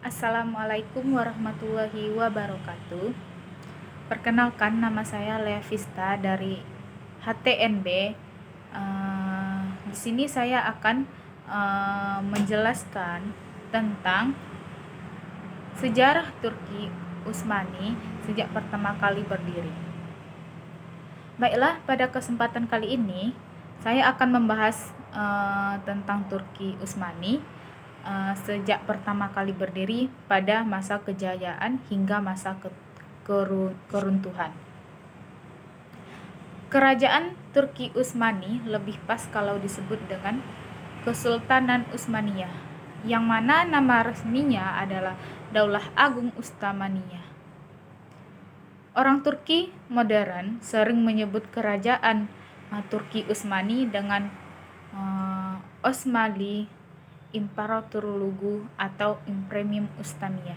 Assalamualaikum warahmatullahi wabarakatuh. Perkenalkan, nama saya Lea Vista dari HTNB. Di sini saya akan menjelaskan tentang sejarah Turki Utsmani sejak pertama kali berdiri. Baiklah, pada kesempatan kali ini saya akan membahas tentang Turki Utsmani sejak pertama kali berdiri pada masa kejayaan hingga masa keruntuhan. Kerajaan Turki Utsmani lebih pas kalau disebut dengan Kesultanan Utsmaniyah, yang mana nama resminya adalah Daulah Agung Utsmaniyah. Orang Turki modern sering menyebut kerajaan Turki Utsmani dengan Osmanli Imparatorlugu atau Imperium Utsmaniyah.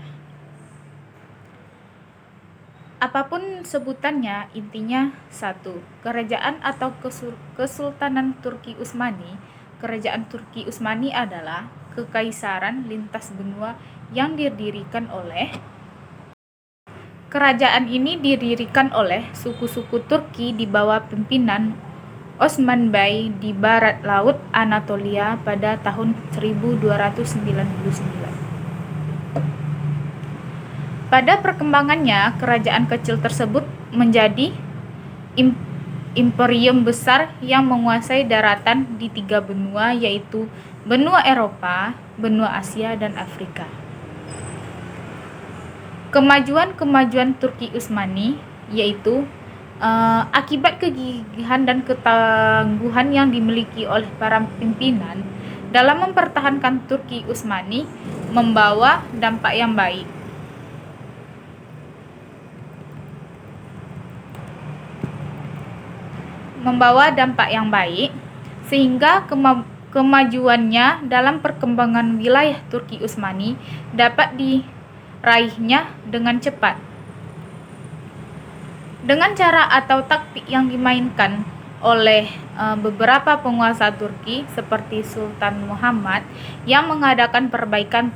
Apapun sebutannya, intinya satu, kerajaan atau Kesultanan Turki Utsmani. Kerajaan Turki Utsmani adalah kekaisaran lintas benua yang didirikan oleh suku-suku Turki di bawah pimpinan Osman Bey di barat laut Anatolia pada tahun 1299. Pada perkembangannya, kerajaan kecil tersebut menjadi imperium besar yang menguasai daratan di 3 benua, yaitu benua Eropa, benua Asia, dan Afrika. Kemajuan Turki Utsmani yaitu akibat kegigihan dan ketangguhan yang dimiliki oleh para pimpinan dalam mempertahankan Turki Utsmani membawa dampak yang baik. Sehingga kemajuannya dalam perkembangan wilayah Turki Utsmani dapat diraihnya dengan cepat. Dengan cara atau taktik yang dimainkan oleh beberapa penguasa Turki seperti Sultan Muhammad yang mengadakan perbaikan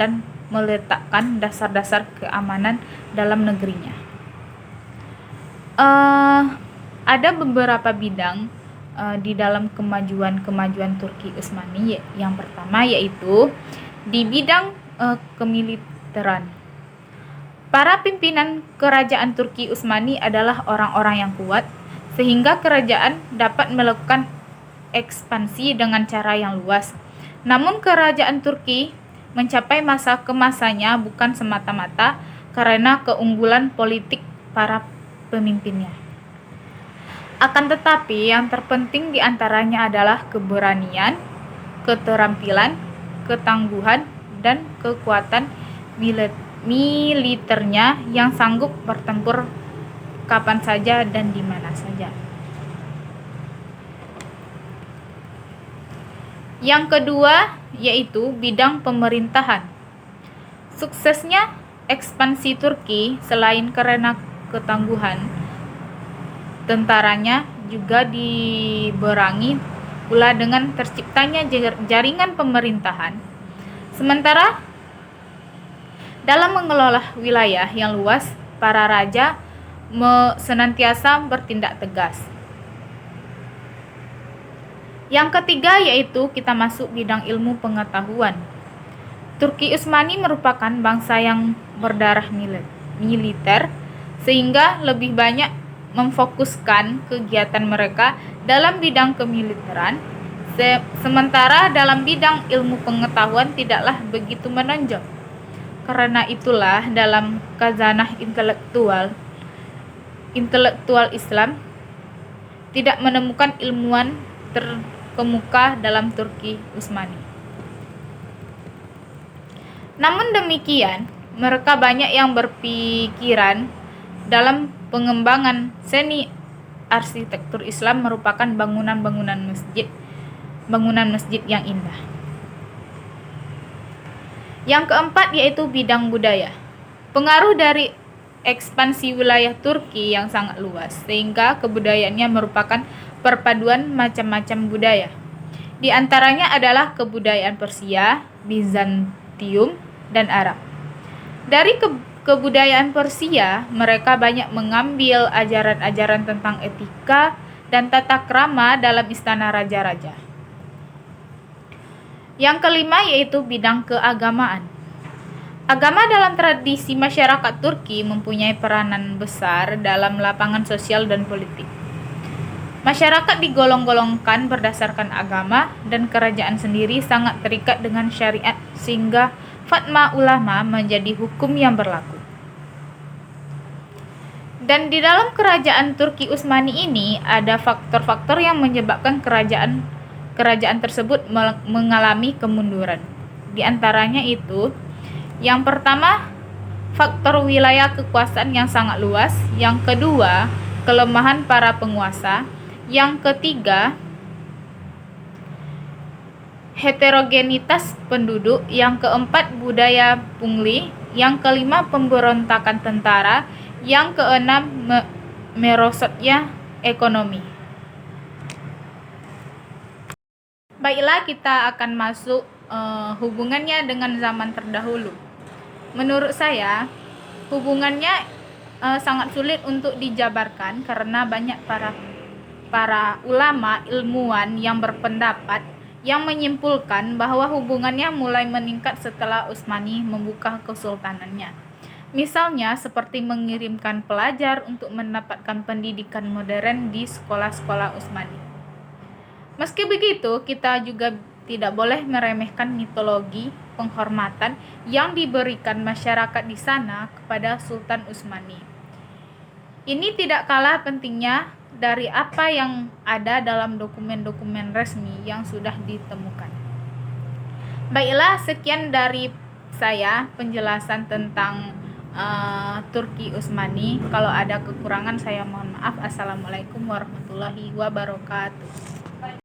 dan meletakkan dasar-dasar keamanan dalam negerinya. Ada beberapa bidang di dalam kemajuan Turki Utsmani. Yang pertama yaitu di bidang kemiliteran. Para pimpinan kerajaan Turki Utsmani adalah orang-orang yang kuat, sehingga kerajaan dapat melakukan ekspansi dengan cara yang luas. Namun kerajaan Turki mencapai masa kemasannya bukan semata-mata karena keunggulan politik para pemimpinnya. Akan tetapi yang terpenting diantaranya adalah keberanian, keterampilan, ketangguhan, dan kekuatan militernya yang sanggup bertempur kapan saja dan di mana saja. Yang kedua yaitu bidang pemerintahan. Suksesnya ekspansi Turki selain karena ketangguhan tentaranya juga dibarengi pula dengan terciptanya jaringan pemerintahan. Sementara dalam mengelola wilayah yang luas, para raja senantiasa bertindak tegas. Yang ketiga yaitu kita masuk bidang ilmu pengetahuan. Turki Utsmani merupakan bangsa yang berdarah militer, sehingga lebih banyak memfokuskan kegiatan mereka dalam bidang kemiliteran, sementara dalam bidang ilmu pengetahuan tidaklah begitu menonjol. Karena itulah dalam khazanah intelektual Islam tidak menemukan ilmuwan terkemuka dalam Turki Utsmani. Namun demikian, mereka banyak yang berpikiran dalam pengembangan seni arsitektur Islam merupakan bangunan masjid yang indah. Yang keempat yaitu bidang budaya. Pengaruh dari ekspansi wilayah Turki yang sangat luas, sehingga kebudayaannya merupakan perpaduan macam-macam budaya. Di antaranya adalah kebudayaan Persia, Bizantium, dan Arab. Dari kebudayaan Persia, mereka banyak mengambil ajaran-ajaran tentang etika dan tata krama dalam istana raja-raja. Yang kelima yaitu bidang keagamaan. Agama dalam tradisi masyarakat Turki mempunyai peranan besar dalam lapangan sosial dan politik. Masyarakat digolong-golongkan berdasarkan agama, dan kerajaan sendiri sangat terikat dengan syariat sehingga fatwa ulama menjadi hukum yang berlaku. Dan di dalam kerajaan Turki Utsmani ini ada faktor-faktor yang menyebabkan kerajaan tersebut mengalami kemunduran. Di antaranya itu, yang pertama, faktor wilayah kekuasaan yang sangat luas. Yang kedua, kelemahan para penguasa. Yang ketiga, heterogenitas penduduk. Yang keempat, budaya pungli. Yang kelima, pemberontakan tentara. Yang keenam, merosotnya ekonomi. Baiklah, kita akan masuk hubungannya dengan zaman terdahulu. Menurut saya, hubungannya sangat sulit untuk dijabarkan karena banyak para ulama ilmuwan yang berpendapat yang menyimpulkan bahwa hubungannya mulai meningkat setelah Utsmani membuka kesultanannya. Misalnya seperti mengirimkan pelajar untuk mendapatkan pendidikan modern di sekolah-sekolah Utsmani. Meski begitu, kita juga tidak boleh meremehkan mitologi penghormatan yang diberikan masyarakat di sana kepada Sultan Utsmani. Ini tidak kalah pentingnya dari apa yang ada dalam dokumen-dokumen resmi yang sudah ditemukan. Baiklah, sekian dari saya penjelasan tentang Turki Utsmani. Kalau ada kekurangan saya mohon maaf. Assalamualaikum warahmatullahi wabarakatuh.